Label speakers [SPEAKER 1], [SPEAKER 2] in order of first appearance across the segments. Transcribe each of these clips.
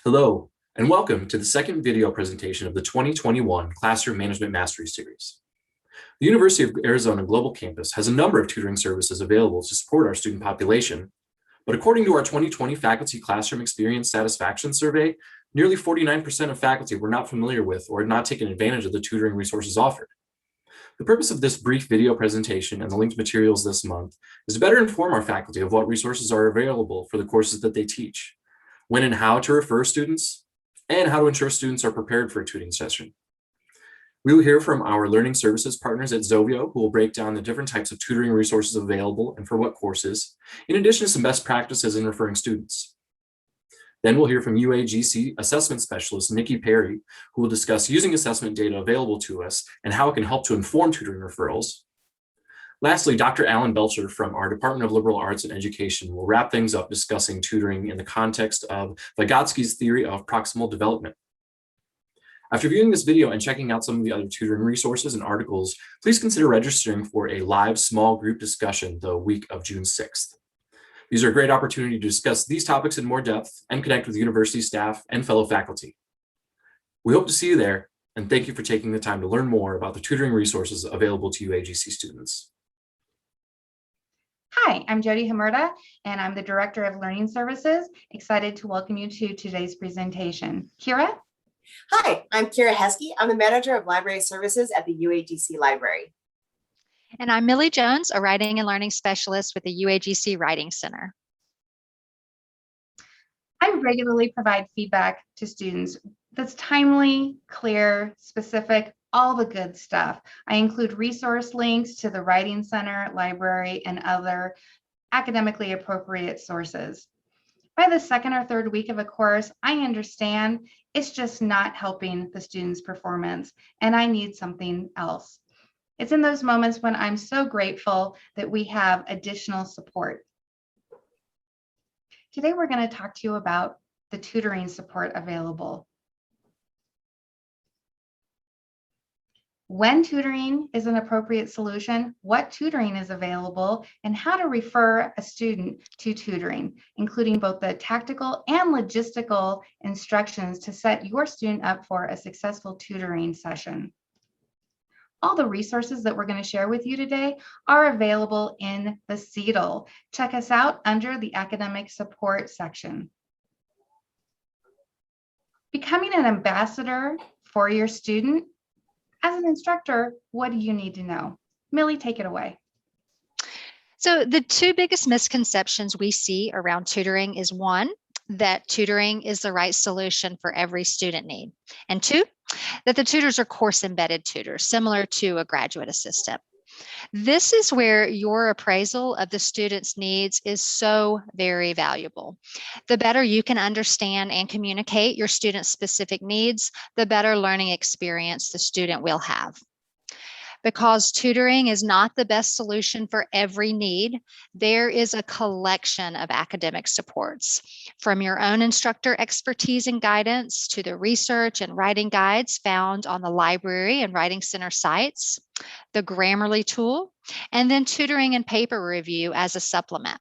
[SPEAKER 1] Hello, and welcome to the second video presentation of the 2021 Classroom Management Mastery Series. The University of Arizona Global Campus has a number of tutoring services available to support our student population, but according to our 2020 Faculty Classroom Experience Satisfaction Survey, nearly 49% of faculty were not familiar with or had not taken advantage of the tutoring resources offered. The purpose of this brief video presentation and the linked materials this month is to better inform our faculty of what resources are available for the courses that they teach, when and how to refer students, and how to ensure students are prepared for a tutoring session. We will hear from our learning services partners at Zovio, who will break down the different types of tutoring resources available and for what courses, in addition to some best practices in referring students. Then we'll hear from UAGC assessment specialist Nikki Perry, who will discuss using assessment data available to us and how it can help to inform tutoring referrals. Lastly, Dr. Alan Belcher from our Department of Liberal Arts and Education will wrap things up discussing tutoring in the context of Vygotsky's theory of proximal development. After viewing this video and checking out some of the other tutoring resources and articles, please consider registering for a live small group discussion the week of June 6th. These are a great opportunity to discuss these topics in more depth and connect with university staff and fellow faculty. We hope to see you there, and thank you for taking the time to learn more about the tutoring resources available to UAGC students.
[SPEAKER 2] Hi, I'm Jody Hamurda, and I'm the Director of Learning Services. Excited to welcome you to today's presentation. Kira?
[SPEAKER 3] Hi, I'm Kira Heskey. I'm the Manager of Library Services at the UAGC Library.
[SPEAKER 4] And I'm Millie Jones, a Writing and Learning Specialist with the UAGC Writing Center.
[SPEAKER 2] I regularly provide feedback to students that's timely, clear, specific, all the good stuff. I include resource links to the Writing Center, library, and other academically appropriate sources. By the second or third week of a course, I understand it's just not helping the student's performance, and I need something else. It's in those moments when I'm so grateful that we have additional support. Today, we're going to talk to you about the tutoring support available. When tutoring is an appropriate solution, what tutoring is available, and how to refer a student to tutoring, including both the tactical and logistical instructions to set your student up for a successful tutoring session. All the resources that we're going to share with you today are available in the CEDL. Check us out under the academic support section. Becoming an ambassador for your student. As an instructor, what do you need to know? Millie, take it away.
[SPEAKER 4] So the two biggest misconceptions we see around tutoring is one, that tutoring is the right solution for every student need. And two, that the tutors are course embedded tutors, similar to a graduate assistant. This is where your appraisal of the student's needs is so very valuable. The better you can understand and communicate your student's specific needs, the better learning experience the student will have. Because tutoring is not the best solution for every need, there is a collection of academic supports, from your own instructor expertise and guidance to the research and writing guides found on the library and writing center sites, the Grammarly tool, and then tutoring and paper review as a supplement.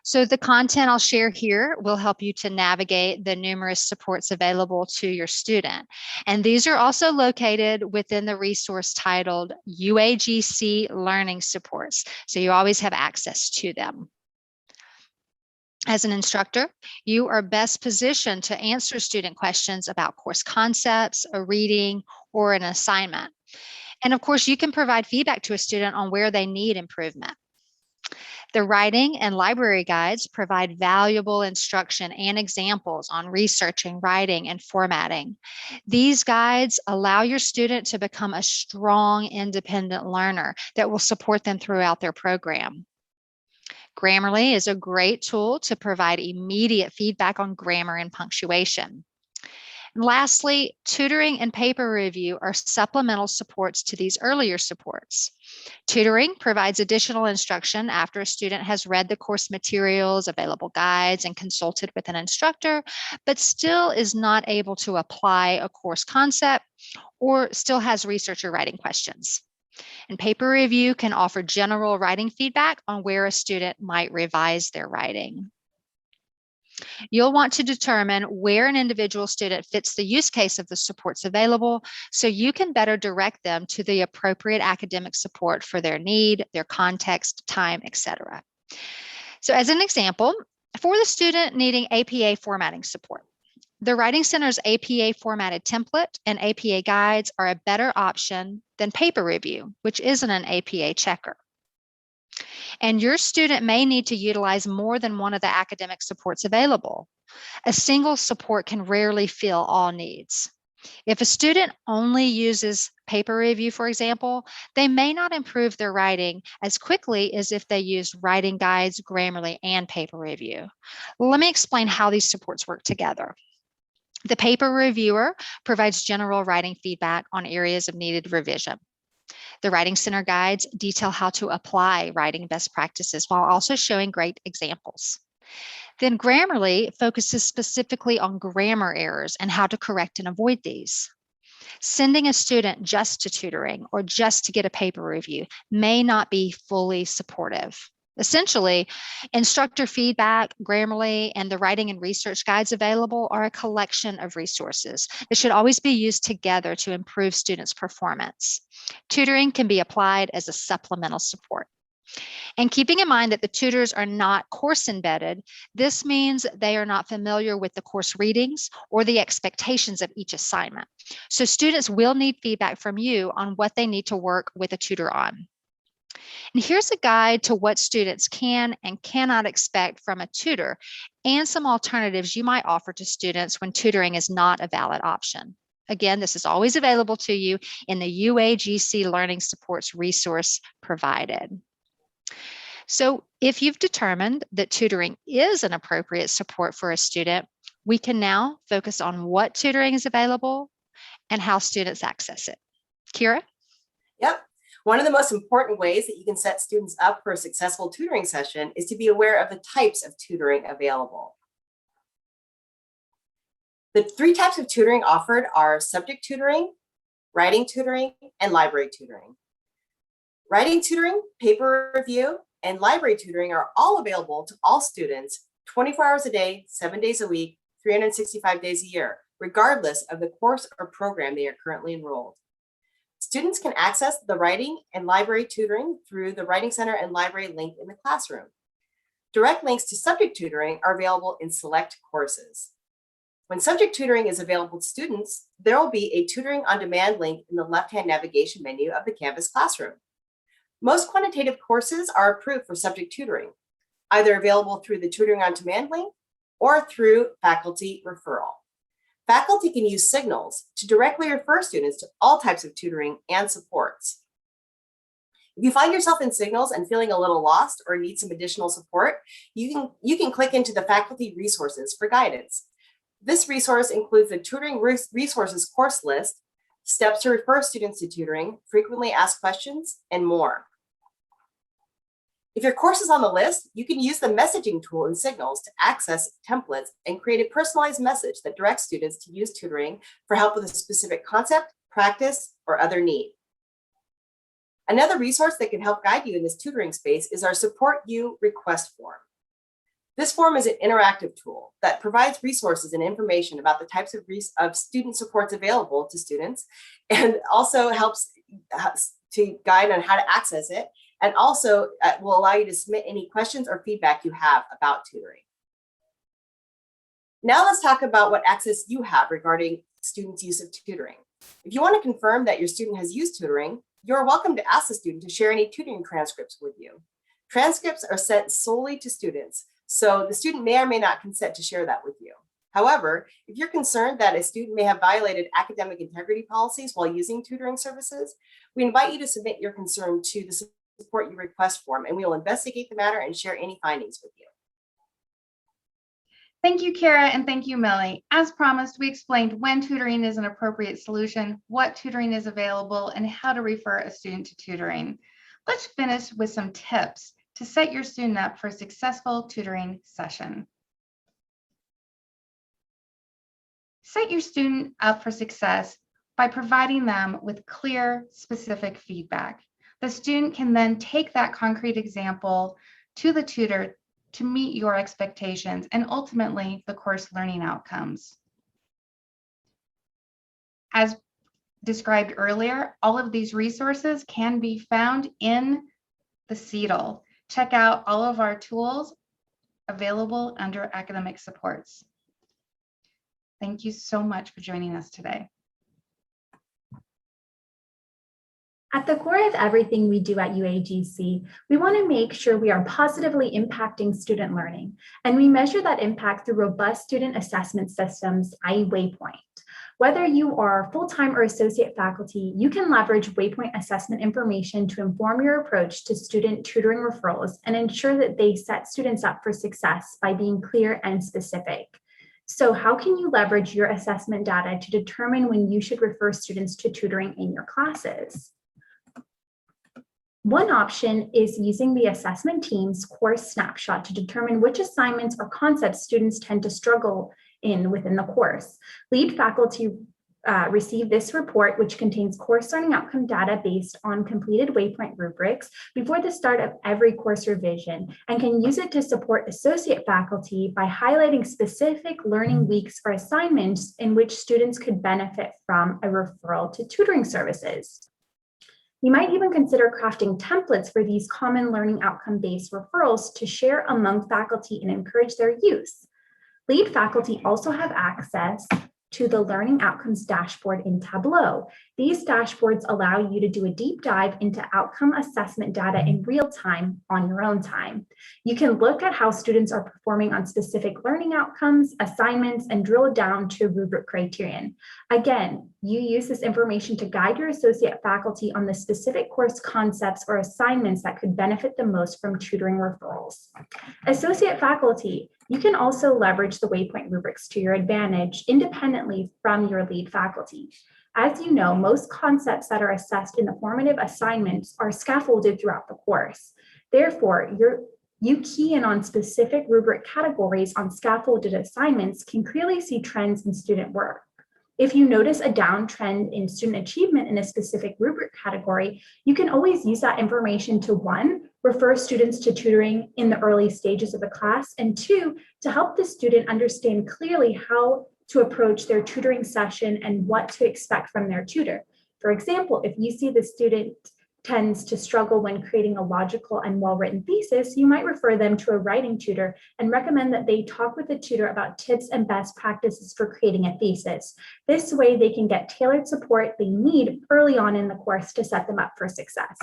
[SPEAKER 4] So the content I'll share here will help you to navigate the numerous supports available to your student. And these are also located within the resource titled UAGC Learning Supports. So you always have access to them. As an instructor, you are best positioned to answer student questions about course concepts, a reading, or an assignment. And of course, you can provide feedback to a student on where they need improvement. The writing and library guides provide valuable instruction and examples on researching, writing, and formatting. These guides allow your student to become a strong, independent learner that will support them throughout their program. Grammarly is a great tool to provide immediate feedback on grammar and punctuation. And lastly, tutoring and paper review are supplemental supports to these earlier supports. Tutoring provides additional instruction after a student has read the course materials, available guides, and consulted with an instructor, but still is not able to apply a course concept or still has research or writing questions. And paper review can offer general writing feedback on where a student might revise their writing. You'll want to determine where an individual student fits the use case of the supports available so you can better direct them to the appropriate academic support for their need, their context, time, etc. So as an example, for the student needing APA formatting support, the Writing Center's APA formatted template and APA guides are a better option than paper review, which isn't an APA checker. And your student may need to utilize more than one of the academic supports available. A single support can rarely fill all needs. If a student only uses paper review, for example, they may not improve their writing as quickly as if they use writing guides, Grammarly, and paper review. Let me explain how these supports work together. The paper reviewer provides general writing feedback on areas of needed revision. The Writing Center guides detail how to apply writing best practices while also showing great examples. Then Grammarly focuses specifically on grammar errors and how to correct and avoid these. Sending a student just to tutoring or just to get a paper review may not be fully supportive. Essentially, instructor feedback, Grammarly, and the writing and research guides available are a collection of resources that should always be used together to improve students' performance. Tutoring can be applied as a supplemental support. And keeping in mind that the tutors are not course embedded, this means they are not familiar with the course readings or the expectations of each assignment. So students will need feedback from you on what they need to work with a tutor on. And here's a guide to what students can and cannot expect from a tutor and some alternatives you might offer to students when tutoring is not a valid option. Again, this is always available to you in the UAGC Learning Supports resource provided. So if you've determined that tutoring is an appropriate support for a student, we can now focus on what tutoring is available and how students access it. Kira?
[SPEAKER 3] Yep. One of the most important ways that you can set students up for a successful tutoring session is to be aware of the types of tutoring available. The 3 types of tutoring offered are subject tutoring, writing tutoring, and library tutoring. Writing tutoring, paper review, and library tutoring are all available to all students 24 hours a day, 7 days a week, 365 days a year, regardless of the course or program they are currently enrolled. Students can access the writing and library tutoring through the Writing Center and library link in the classroom. Direct links to subject tutoring are available in select courses. When subject tutoring is available to students, there will be a Tutoring on Demand link in the left-hand navigation menu of the Canvas classroom. Most quantitative courses are approved for subject tutoring, either available through the Tutoring on Demand link or through faculty referral. Faculty can use Signals to directly refer students to all types of tutoring and supports. If you find yourself in Signals and feeling a little lost or need some additional support, you can click into the faculty resources for guidance. This resource includes the Tutoring Resources course list, steps to refer students to tutoring, frequently asked questions, and more. If your course is on the list, you can use the messaging tool in Signals to access templates and create a personalized message that directs students to use tutoring for help with a specific concept, practice, or other need. Another resource that can help guide you in this tutoring space is our Support You request form. This form is an interactive tool that provides resources and information about the types of student supports available to students, and also helps to guide on how to access it, and also will allow you to submit any questions or feedback you have about tutoring. Now let's talk about what access you have regarding students' use of tutoring. If you want to confirm that your student has used tutoring, you're welcome to ask the student to share any tutoring transcripts with you. Transcripts are sent solely to students, so the student may or may not consent to share that with you. However, if you're concerned that a student may have violated academic integrity policies while using tutoring services, we invite you to submit your concern to the Support You request form, and we will investigate the matter and share any findings with you.
[SPEAKER 2] Thank you, Kara, and thank you, Millie. As promised, we explained when tutoring is an appropriate solution, what tutoring is available, and how to refer a student to tutoring. Let's finish with some tips to set your student up for a successful tutoring session. Set your student up for success by providing them with clear, specific feedback. The student can then take that concrete example to the tutor to meet your expectations and ultimately the course learning outcomes. As described earlier, all of these resources can be found in the CETL. Check out all of our tools available under academic supports. Thank you so much for joining us today.
[SPEAKER 5] At the core of everything we do at UAGC, we want to make sure we are positively impacting student learning, and we measure that impact through robust student assessment systems, i.e. Waypoint. Whether you are full-time or associate faculty, you can leverage Waypoint assessment information to inform your approach to student tutoring referrals and ensure that they set students up for success by being clear and specific. So how can you leverage your assessment data to determine when you should refer students to tutoring in your classes? One option is using the assessment team's course snapshot to determine which assignments or concepts students tend to struggle in within the course. Lead faculty receive this report, which contains course learning outcome data based on completed Waypoint rubrics before the start of every course revision, and can use it to support associate faculty by highlighting specific learning weeks or assignments in which students could benefit from a referral to tutoring services. You might even consider crafting templates for these common learning outcome-based referrals to share among faculty and encourage their use. Lead faculty also have access to the Learning Outcomes dashboard in Tableau. These dashboards allow you to do a deep dive into outcome assessment data in real time on your own time. You can look at how students are performing on specific learning outcomes, assignments, and drill down to rubric criterion. Again, you use this information to guide your associate faculty on the specific course concepts or assignments that could benefit the most from tutoring referrals. Associate faculty, you can also leverage the Waypoint rubrics to your advantage independently from your lead faculty. As you know, most concepts that are assessed in the formative assignments are scaffolded throughout the course. Therefore, you key in on specific rubric categories on scaffolded assignments can clearly see trends in student work. If you notice a downtrend in student achievement in a specific rubric category, you can always use that information to 1, refer students to tutoring in the early stages of the class, and 2, to help the student understand clearly how to approach their tutoring session and what to expect from their tutor. For example, if you see the student tends to struggle when creating a logical and well-written thesis, you might refer them to a writing tutor and recommend that they talk with the tutor about tips and best practices for creating a thesis. This way, they can get tailored support they need early on in the course to set them up for success.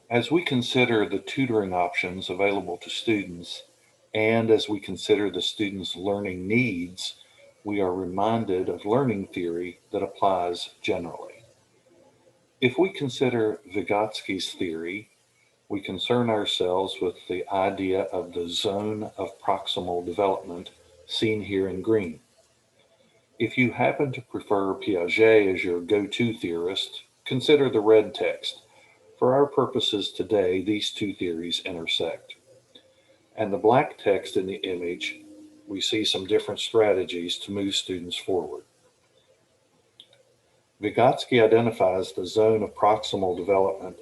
[SPEAKER 6] As we consider the tutoring options available to students, and as we consider the students' learning needs, we are reminded of learning theory that applies generally. If we consider Vygotsky's theory, we concern ourselves with the idea of the zone of proximal development seen here in green. If you happen to prefer Piaget as your go-to theorist, consider the red text. For our purposes today, these two theories intersect. And the black text in the image, we see some different strategies to move students forward. Vygotsky identifies the zone of proximal development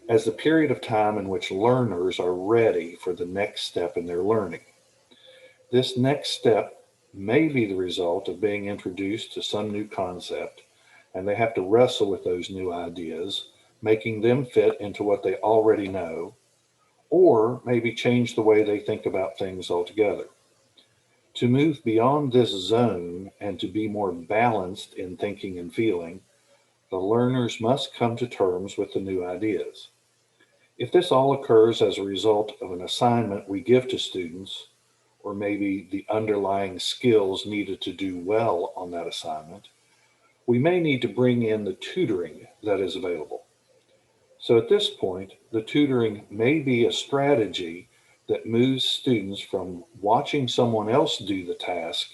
[SPEAKER 6] as the period of time in which learners are ready for the next step in their learning. This next step may be the result of being introduced to some new concept, and they have to wrestle with those new ideas, making them fit into what they already know, or maybe change the way they think about things altogether. To move beyond this zone and to be more balanced in thinking and feeling, the learners must come to terms with the new ideas. If this all occurs as a result of an assignment we give to students, or maybe the underlying skills needed to do well on that assignment, we may need to bring in the tutoring that is available. So at this point, the tutoring may be a strategy that moves students from watching someone else do the task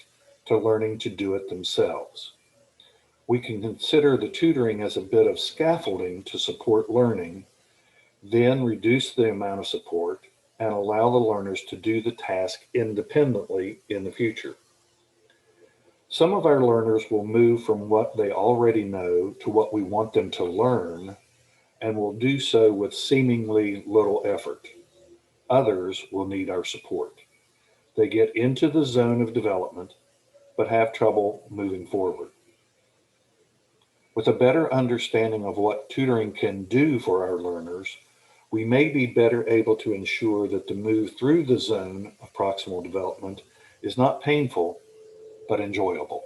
[SPEAKER 6] to learning to do it themselves. We can consider the tutoring as a bit of scaffolding to support learning, then reduce the amount of support and allow the learners to do the task independently in the future. Some of our learners will move from what they already know to what we want them to learn, and will do so with seemingly little effort. Others will need our support. They get into the zone of development, but have trouble moving forward. With a better understanding of what tutoring can do for our learners, we may be better able to ensure that the move through the zone of proximal development is not painful, but enjoyable.